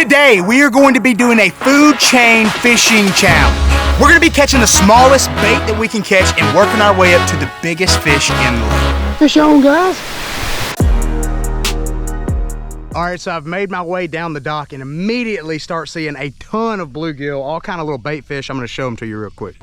Today, we are going to be doing a food chain fishing challenge. We're going to be catching the smallest bait that we can catch and working our way up to the biggest fish in the lake. Fish on, guys. All right, so I've made my way down the dock and immediately start seeing a ton of bluegill, all kind of little bait fish. I'm going to show them to you real quick.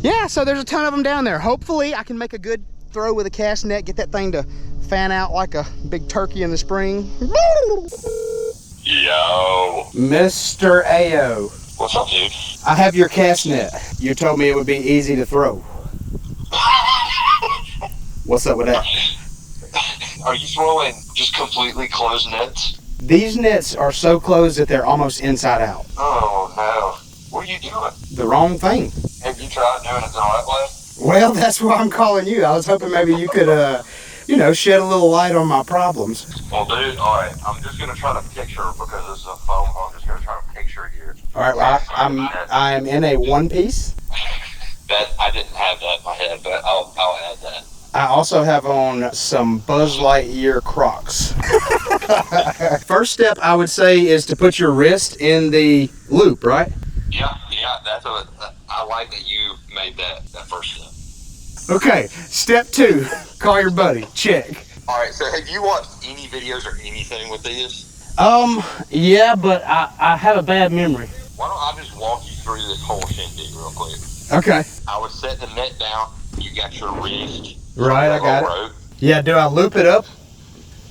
Yeah, so there's a ton of them down there. Hopefully I can make a good throw with a cast net, get that thing to fan out like a big turkey in the spring. Yo. Mr. Ayo. What's up, dude? I have your cast net. You told me it would be easy to throw. What's up with that? Are you throwing just completely closed nets? These nets are so closed that they're almost inside out. Oh, no. What are you doing? The wrong thing. Have you tried doing it the right way? Well, that's why I'm calling you. I was hoping maybe you could, you know, shed a little light on my problems. Well, dude, all right. I'm just going to try to picture, because this is a phone call. I'm just going to try to picture here. All right, well, I'm in a one piece. That I didn't have that in my head, but I'll add that. I also have on some Buzz Lightyear Crocs. First step, I would say, is to put your wrist in the loop, right? Yeah, that's what I like that you made that first step. Okay, step 2, call your buddy, check. All right, so have you watched any videos or anything with these? Yeah, but I have a bad memory. Why don't I just walk you through this whole shindig real quick? Okay. I would set the net down. You got your wrist. Right, I got it. Rope. Yeah, do I loop it up?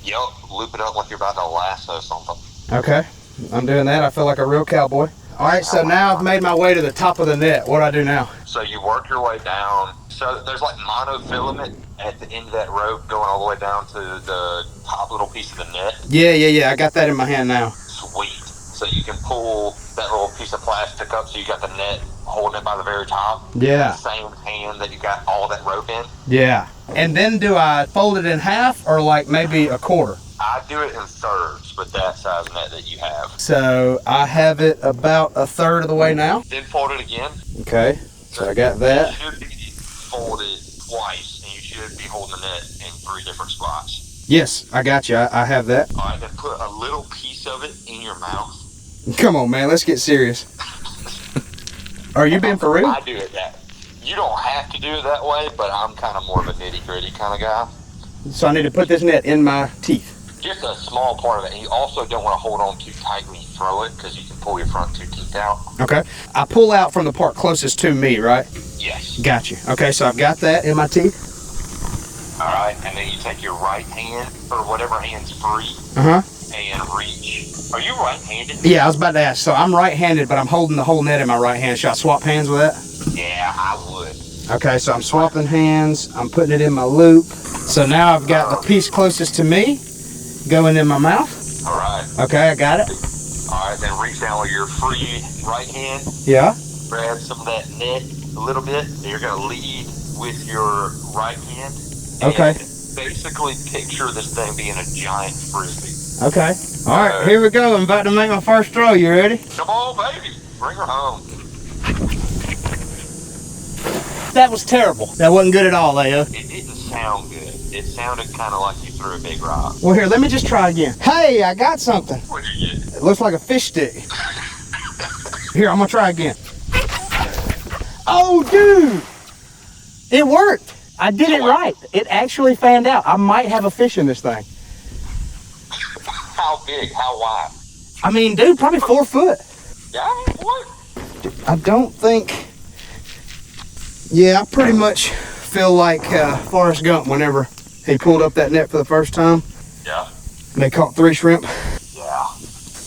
Yep, loop it up like you're about to lasso something. Okay, I'm doing that. I feel like a real cowboy. All right, so now I've made my way to the top of the net. What do I do now? So you work your way down. So there's like monofilament at the end of that rope going all the way down to the top little piece of the net. Yeah, I got that in my hand now. Sweet. So you can pull that little piece of plastic up so you got the net holding it by the very top. Yeah. The same hand that you got all that rope in. Yeah. And then do I fold it in half or like maybe a quarter? I do it in thirds with that size net that you have. So I have it about a third of the way now. Then fold it again. Okay, so I got that. It should be folded twice, and you should be holding the net in 3 different spots. Yes, I got you. I have that. All right, then put a little piece of it in your mouth. Come on, man. Let's get serious. Are you being for real? I do it that. You don't have to do it that way, but I'm kind of more of a nitty-gritty kind of guy. So I need to put this net in my teeth. Just a small part of it. And you also don't want to hold on too tight when you throw it, because you can pull your front 2 teeth out. Okay. I pull out from the part closest to me, right? Yes. Got you. Okay, so I've got that in my teeth. All right, and then you take your right hand, or whatever hand's free, and reach. Are you right-handed? Yeah, I was about to ask. So I'm right-handed, but I'm holding the whole net in my right hand. Should I swap hands with that? Yeah, I would. Okay, so I'm swapping hands. I'm putting it in my loop. So now I've got the piece closest to me going in my mouth. All right. Okay, I got it. All right, then reach down with your free right hand. Yeah. Grab some of that net a little bit. You're going to lead with your right hand. Okay. Basically picture this thing being a giant frisbee. Okay. All right, here we go. I'm about to make my first throw. You ready? Come on, baby. Bring her home. That was terrible. That wasn't good at all, Leo. It didn't sound good. It sounded kind of like you threw a big rock. Well, here, let me just try again. Hey, I got something. What'd you get? It looks like a fish stick. Here, I'm going to try again. Oh, dude. It worked. I did it right. It actually fanned out. I might have a fish in this thing. How big? How wide? I mean, dude, probably 4 foot. Yeah, what? I don't think... Yeah, I pretty much feel like Forrest Gump whenever he pulled up that net for the first time. Yeah. And they caught 3 shrimp. Yeah.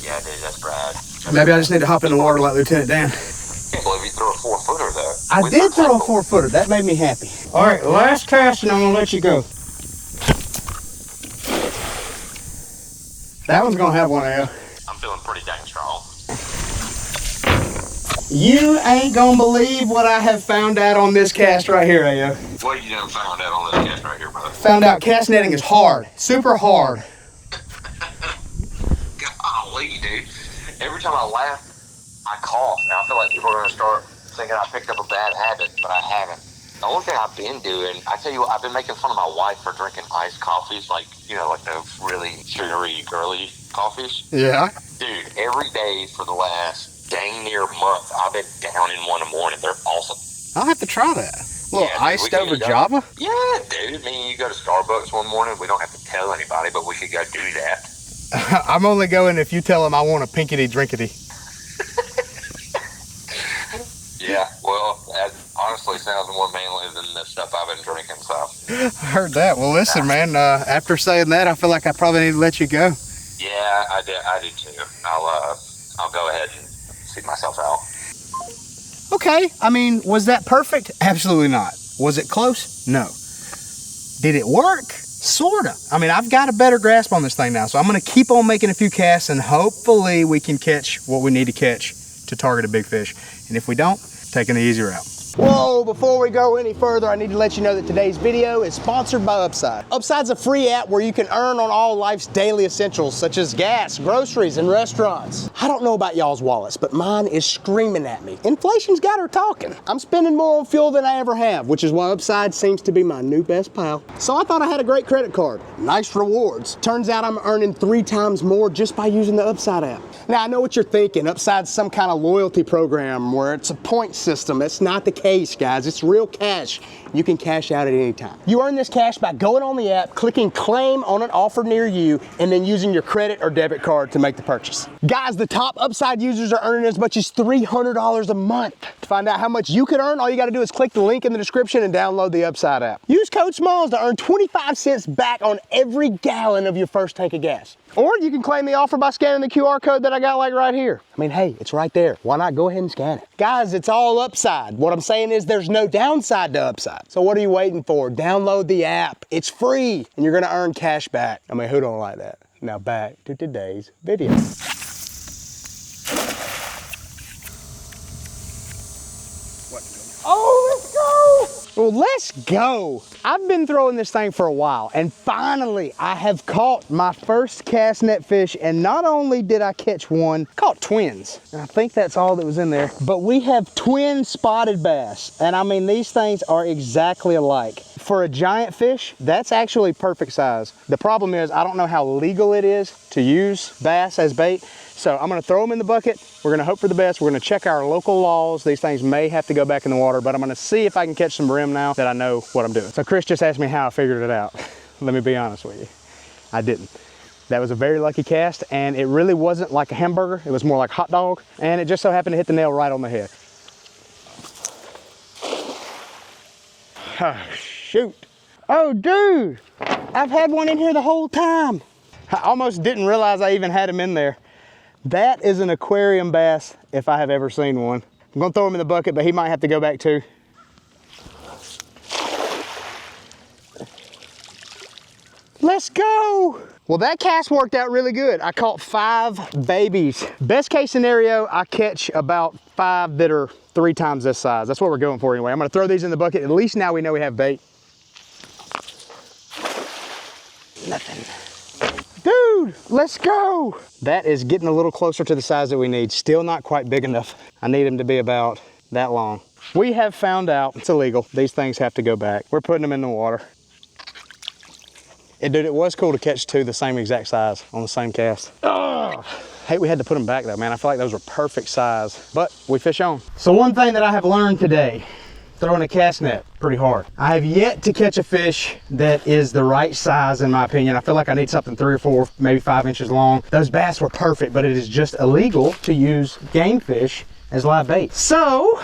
Yeah, dude, that's Brad. Maybe I just need to hop in the water like Lieutenant Dan. I can't believe you threw a 4-footer though. I did throw a 4-footer. That made me happy. All right, last cast and I'm going to let you go. That one's going to have one, Al. I'm feeling pretty dang strong. You ain't going to believe what I have found out on this cast right here, Al. What have you done found out on this cast right here, brother? Found out cast netting is hard. Super hard. Golly, dude. Every time I laugh, I I cough, and I feel like people are going to start thinking I picked up a bad habit, but I haven't. The only thing I've been doing, I tell you what, I've been making fun of my wife for drinking iced coffees, like, you know, like those really sugary, girly coffees. Yeah. Dude, every day for the last dang near month, I've been down in one in the morning. They're awesome. I'll have to try that. A little iced over Java? Yeah, dude. I mean, you go to Starbucks one morning, we don't have to tell anybody, but we could go do that. I'm only going if you tell them I want a pinkety drinkety. Yeah, well, that honestly sounds more manly than the stuff I've been drinking, so. I heard that. Well, listen, man, after saying that, I feel like I probably need to let you go. Yeah, I do too. I'll go ahead and see myself out. Okay, I mean, was that perfect? Absolutely not. Was it close? No. Did it work? Sorta. I mean, I've got a better grasp on this thing now, so I'm gonna keep on making a few casts and hopefully we can catch what we need to catch to target a big fish. And if we don't, taking the easy route. Whoa, before we go any further, I need to let you know that today's video is sponsored by Upside. Upside's a free app where you can earn on all life's daily essentials, such as gas, groceries, and restaurants. I don't know about y'all's wallets, but mine is screaming at me. Inflation's got her talking. I'm spending more on fuel than I ever have, which is why Upside seems to be my new best pal. So I thought I had a great credit card. Nice rewards. Turns out I'm earning 3 times more just by using the Upside app. Now, I know what you're thinking. Upside's some kind of loyalty program where it's a point system. That's not the case, guys. It's real cash. You can cash out at any time. You earn this cash by going on the app, clicking claim on an offer near you, and then using your credit or debit card to make the purchase. Guys, the top Upside users are earning as much as $300 a month. To find out how much you could earn, all you got to do is click the link in the description and download the Upside app. Use code SMALLS to earn 25 cents back on every gallon of your first tank of gas. Or you can claim the offer by scanning the QR code that I got like right here. I mean, hey, it's right there. Why not go ahead and scan it? Guys, it's all upside. What I'm saying is there's no downside to Upside. So what are you waiting for? Download the app. It's free and you're gonna earn cash back. I mean, who don't like that? Now back to today's video. Oh, let's go! Well, let's go. I've been throwing this thing for a while, and finally I have caught my first cast net fish, and not only did I catch one, I caught twins. And I think that's all that was in there, but we have twin spotted bass, and I mean, these things are exactly alike. For a giant fish, that's actually perfect size. The problem is, I don't know how legal it is to use bass as bait, so I'm gonna throw them in the bucket. We're gonna hope for the best. We're gonna check our local laws. These things may have to go back in the water, but I'm gonna see if I can catch some brim now that I know what I'm doing. So Chris just asked me how I figured it out. Let me be honest with you. I didn't. That was a very lucky cast, and it really wasn't like a hamburger. It was more like a hot dog, and it just so happened to hit the nail right on the head. Oh, shoot. Oh, dude, I've had one in here the whole time. I almost didn't realize I even had him in there. That is an aquarium bass if I have ever seen one. I'm gonna throw him in the bucket, but he might have to go back too. Let's go. Well, that cast worked out really good. I caught 5 babies. Best case scenario, I catch about 5 that are 3 times this size. That's what we're going for anyway. I'm gonna throw these in the bucket. At least now we know we have bait. Nothing. Dude, let's go. That is getting a little closer to the size that we need. Still not quite big enough. I need them to be about that long. We have found out it's illegal. These things have to go back. We're putting them in the water. Dude, it was cool to catch 2 the same exact size on the same cast. Ugh. Hate we had to put them back though, man. I feel like those were perfect size, but we fish on. So one thing that I have learned today, throwing a cast net pretty hard. I have yet to catch a fish that is the right size in my opinion. I feel like I need something 3 or 4, maybe 5 inches long. Those bass were perfect, but it is just illegal to use game fish as live bait. So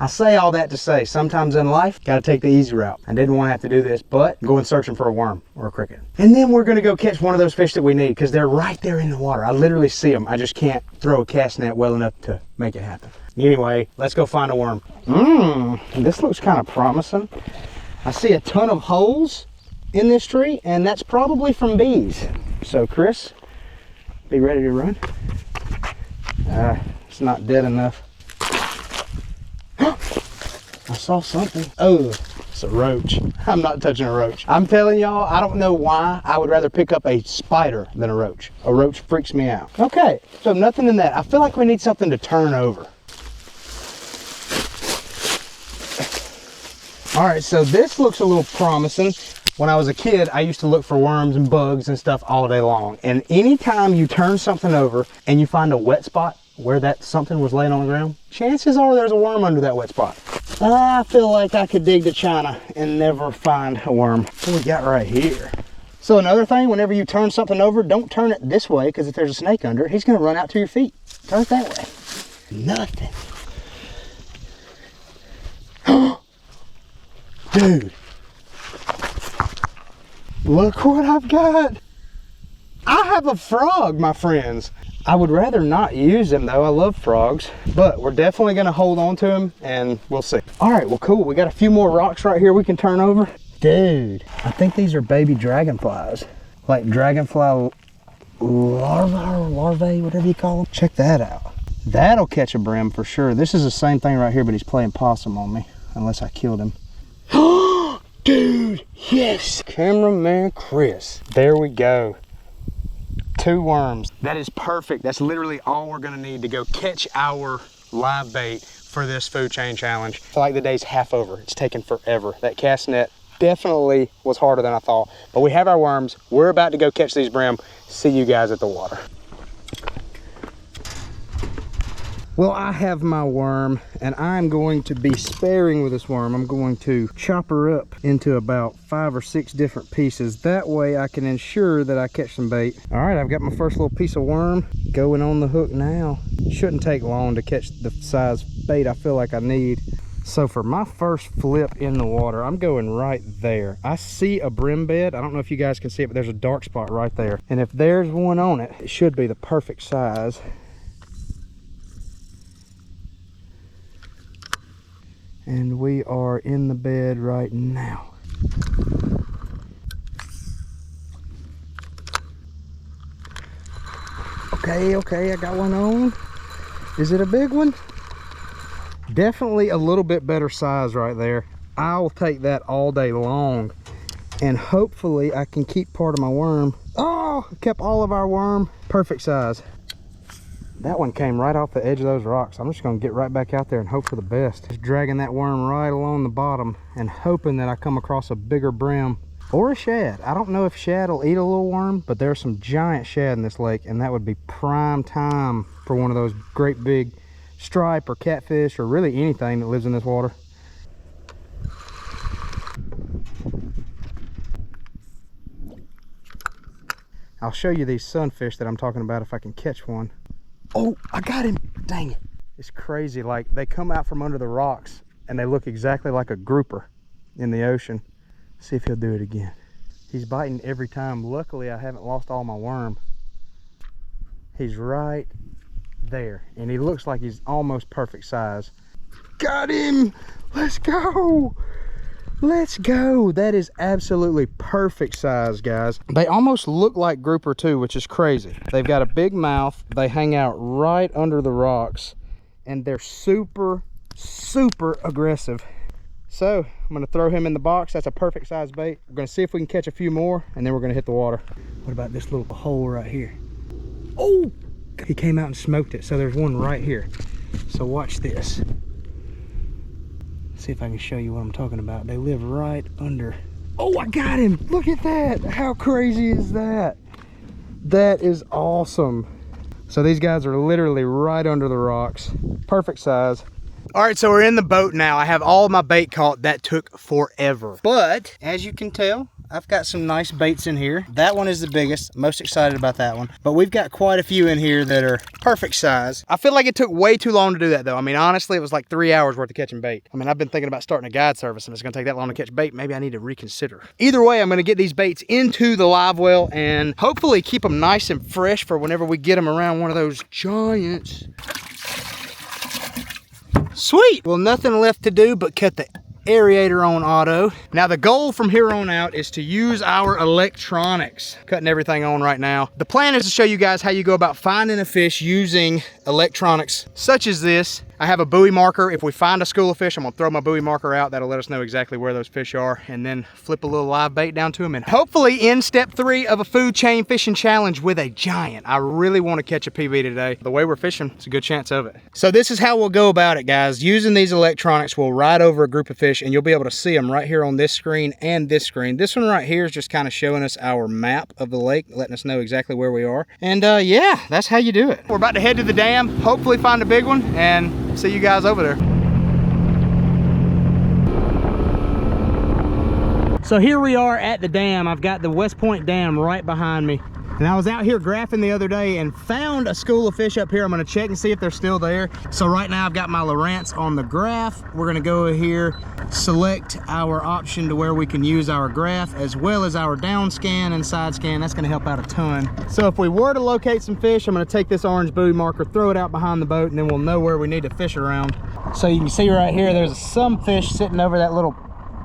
I say all that to say, sometimes in life, gotta take the easy route. I didn't want to have to do this, but I'm going searching for a worm or a cricket. And then we're gonna go catch one of those fish that we need because they're right there in the water. I literally see them. I just can't throw a cast net well enough to make it happen. Anyway, let's go find a worm. This looks kind of promising. I see a ton of holes in this tree, and that's probably from bees. So Chris, be ready to run. It's not dead enough. I saw something. Oh, it's a roach. I'm not touching a roach. I'm telling y'all, I don't know why I would rather pick up a spider than a roach. A roach freaks me out. Okay, so nothing in that. I feel like we need something to turn over. All right, so this looks a little promising. When I was a kid, I used to look for worms and bugs and stuff all day long. And anytime you turn something over and you find a wet spot where that something was laying on the ground, chances are there's a worm under that wet spot. I feel like I could dig to China and never find a worm. What we got right here? So another thing, whenever you turn something over, don't turn it this way, because if there's a snake under it, he's gonna run out to your feet. Turn it that way. Nothing. Dude. Look what I've got. I have a frog, my friends. I would rather not use him though. I love frogs, but we're definitely gonna hold on to him and we'll see. All right, well, cool. We got a few more rocks right here we can turn over. Dude, I think these are baby dragonflies. Like dragonfly larvae, whatever you call them. Check that out. That'll catch a brim for sure. This is the same thing right here, but he's playing possum on me, unless I killed him. Dude, yes! Cameraman Chris. There we go. 2 worms. That is perfect. That's literally all we're gonna need to go catch our live bait for this food chain challenge. I feel like the day's half over. It's taken forever. That cast net definitely was harder than I thought. But we have our worms. We're about to go catch these brim. See you guys at the water. Well, I have my worm, and I'm going to be sparing with this worm. I'm going to chop her up into about 5 or 6 different pieces. That way I can ensure that I catch some bait. All right, I've got my first little piece of worm going on the hook now. Shouldn't take long to catch the size bait I feel like I need. So for my first flip in the water, I'm going right there. I see a brim bed. I don't know if you guys can see it, but there's a dark spot right there. And if there's one on it, it should be the perfect size. And we are in the bed right now. Okay, I got one on. Is it a big one? Definitely a little bit better size right there. I'll take that all day long. And hopefully I can keep part of my worm. Oh, kept all of our worm. Perfect size. That one came right off the edge of those rocks. I'm just gonna get right back out there and hope for the best. Just dragging that worm right along the bottom and hoping that I come across a bigger brim or a shad. I don't know if shad will eat a little worm, but there's some giant shad in this lake, and that would be prime time for one of those great big stripe or catfish or really anything that lives in this water. I'll show you these sunfish that I'm talking about if I can catch one. Oh, I got him. Dang it. It's crazy. Like, they come out from under the rocks and they look exactly like a grouper in the ocean. See if he'll do it again. He's biting every time. Luckily, I haven't lost all my worm. He's right there. And he looks like he's almost perfect size. Got him. Let's go. Let's go. That is absolutely perfect size, guys. They almost look like grouper too, which is crazy. They've got a big mouth. They hang out right under the rocks, and they're super, super aggressive. So I'm gonna throw him in the box. That's a perfect size bait. We're gonna see if we can catch a few more, and then we're gonna hit the water. What about this little hole right here? Oh, he came out and smoked it. So there's one right here. So watch this. See if I can show you what I'm talking about. They live right under. Oh, I got him. Look at that. How crazy is that? That is awesome. So these guys are literally right under the rocks. Perfect size. All right, so we're in the boat now. I have all of my bait caught. That took forever. But as you can tell, I've got some nice baits in here. That one is the biggest. I'm most excited about that one. But we've got quite a few in here that are perfect size. I feel like it took way too long to do that though. I mean, honestly, it was like 3 hours worth of catching bait. I mean, I've been thinking about starting a guide service and it's gonna take that long to catch bait. Maybe I need to reconsider. Either way, I'm gonna get these baits into the live well and hopefully keep them nice and fresh for whenever we get them around one of those giants. Sweet. Well, nothing left to do but cut the aerator on auto. Now the goal from here on out is to use our electronics. Cutting everything on right now. The plan is to show you guys how you go about finding a fish using electronics such as this. I have a buoy marker. If we find a school of fish, I'm gonna throw my buoy marker out. That'll let us know exactly where those fish are, and then flip a little live bait down to them, and hopefully end step 3 of a food chain fishing challenge with a giant. I really want to catch a PB today. The way we're fishing, it's a good chance of it. So this is how we'll go about it, guys. Using these electronics, we'll ride over a group of fish, and you'll be able to see them right here on this screen and this screen. This one right here is just kind of showing us our map of the lake, letting us know exactly where we are. And yeah, that's how you do it. We're about to head to the dam, hopefully find a big one, and see you guys over there. So here we are at the dam. I've got the West Point Dam right behind me. And I was out here graphing the other day and found a school of fish up here. I'm gonna check and see if they're still there. So right now I've got my Lanett on the graph. We're gonna go here, select our option to where we can use our graph as well as our down scan and side scan. That's gonna help out a ton. So if we were to locate some fish, I'm gonna take this orange buoy marker, throw it out behind the boat, and then we'll know where we need to fish around. So you can see right here, there's some fish sitting over that little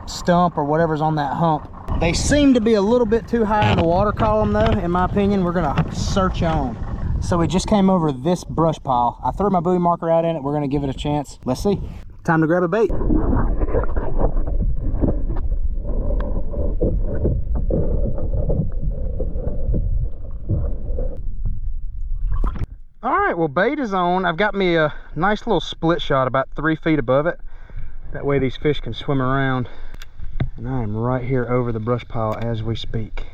stump or whatever's on that hump. They seem to be a little bit too high in the water column though, in my opinion. We're gonna search on. So we just came over this brush pile. I threw my buoy marker out in it. We're gonna give it a chance. Let's see. Time to grab a bait. All right, well, bait is on. I've got me a nice little split shot about 3 feet above it. That way these fish can swim around. And I am right here over the brush pile as we speak.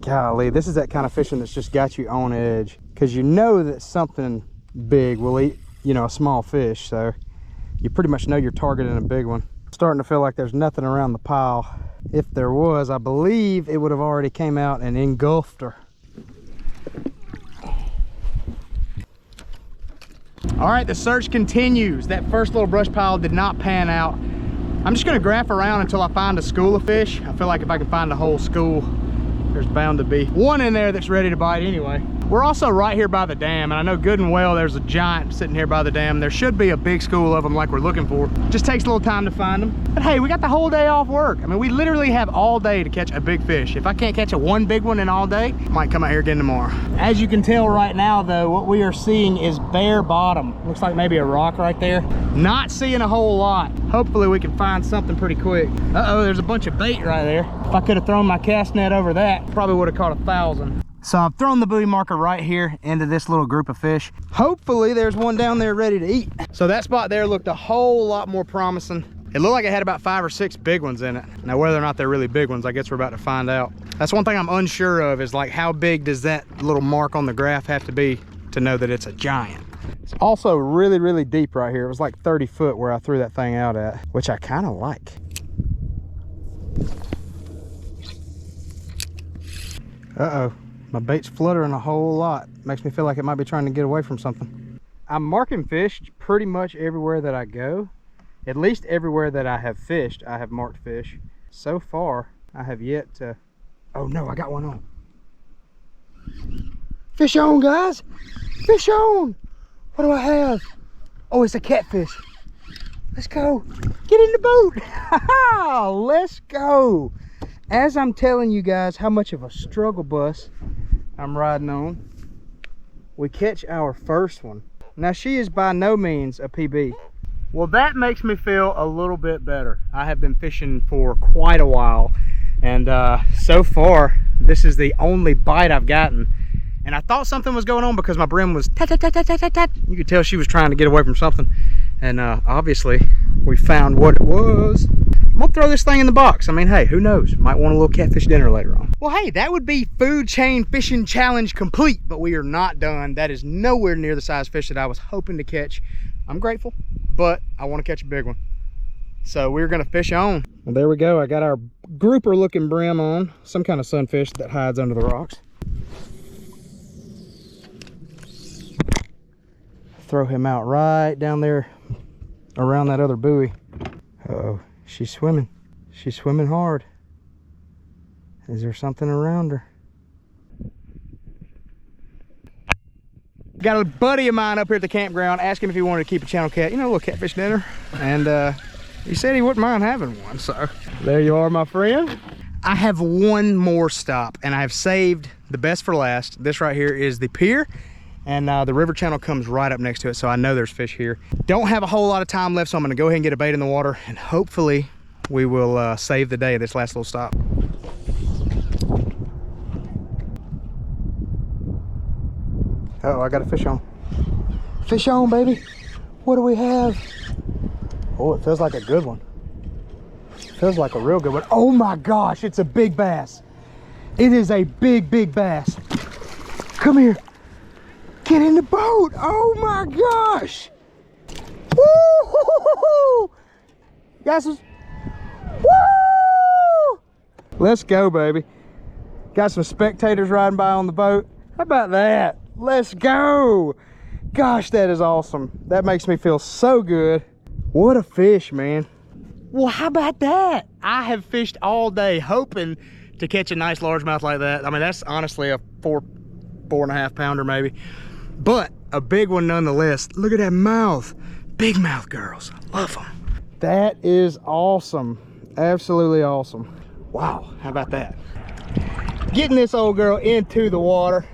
Golly, this is that kind of fishing that's just got you on edge, because you know that something big will eat, you know, a small fish. So you pretty much know you're targeting a big one. Starting to feel like there's nothing around the pile. If there was, I believe it would have already came out and engulfed her. All right, the search continues. That first little brush pile did not pan out. I'm just gonna graph around until I find a school of fish. I feel like if I can find a whole school, there's bound to be one in there that's ready to bite anyway. We're also right here by the dam, and I know good and well there's a giant sitting here by the dam. There should be a big school of them like we're looking for. Just takes a little time to find them. But hey, we got the whole day off work. I mean, we literally have all day to catch a big fish. If I can't catch one big one in all day, I might come out here again tomorrow. As you can tell right now though, what we are seeing is bare bottom. Looks like maybe a rock right there. Not seeing a whole lot. Hopefully we can find something pretty quick. Uh-oh, there's a bunch of bait right there. If I could have thrown my cast net over that, probably would have caught 1,000. So I've thrown the buoy marker right here into this little group of fish. Hopefully there's one down there ready to eat. So that spot there looked a whole lot more promising. It looked like it had about 5 or 6 big ones in it. Now whether or not they're really big ones, I guess we're about to find out. That's one thing I'm unsure of, is like how big does that little mark on the graph have to be to know that it's a giant. It's also really, really deep right here. It was like 30 foot where I threw that thing out at, which I kind of like. Uh-oh. My bait's fluttering a whole lot. Makes me feel like it might be trying to get away from something. I'm marking fish pretty much everywhere that I go. At least everywhere that I have fished, I have marked fish. So far, I have yet to... Oh no, I got one on. Fish on, guys! Fish on! What do I have? Oh, it's a catfish. Let's go. Get in the boat. Let's go. As I'm telling you guys how much of a struggle bus I'm riding on, we catch our first one. Now she is by no means a PB. Well, that makes me feel a little bit better. I have been fishing for quite a while, and so far this is the only bite I've gotten. And I thought something was going on because my brim was tat, tat, tat, tat, tat, tat. You could tell she was trying to get away from something. And obviously we found what it was. I'm gonna throw this thing in the box. I mean, hey, who knows? Might want a little catfish dinner later on. Well, hey, that would be food chain fishing challenge complete, but we are not done. That is nowhere near the size fish that I was hoping to catch. I'm grateful, but I want to catch a big one. So we're gonna fish on. Well, there we go. I got our grouper looking brim on, some kind of sunfish that hides under the rocks. Throw him out right down there around that other buoy. Uh-oh, she's swimming. She's swimming hard. Is there something around her? Got a buddy of mine up here at the campground. Asked him if he wanted to keep a channel cat, you know, a little catfish dinner. And he said he wouldn't mind having one, so there you are, my friend. I have one more stop, and I have saved the best for last. This right here is the pier. and the river channel comes right up next to it, so I know there's fish here. Don't have a whole lot of time left, so I'm gonna go ahead and get a bait in the water, and hopefully we will save the day of this last little stop. Oh, I got a fish on. Fish on, baby. What do we have? Oh, it feels like a good one. Feels like a real good one. Oh my gosh, it's a big bass. It is a big, big bass. Come here. Get in the boat. Oh my gosh. Woo! Guys, woo! Let's go, baby. Got some spectators riding by on the boat. How about that? Let's go. Gosh, that is awesome. That makes me feel so good. What a fish, man. Well, how about that? I have fished all day hoping to catch a nice largemouth like that. I mean, that's honestly a 4.5 pounder maybe, but a big one nonetheless. Look at that mouth. Big mouth girls, love them. That is awesome. Absolutely awesome. Wow, how about that? Getting this old girl into the water.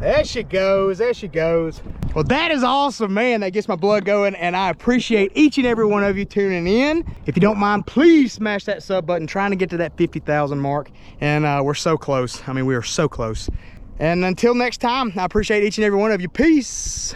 There she goes, there she goes. Well, that is awesome, man. That gets my blood going, and I appreciate each and every one of you tuning in. If you don't mind, please smash that sub button, trying to get to that 50,000 mark, and we're so close. I mean, we are so close. And until next time, I appreciate each and every one of you. Peace.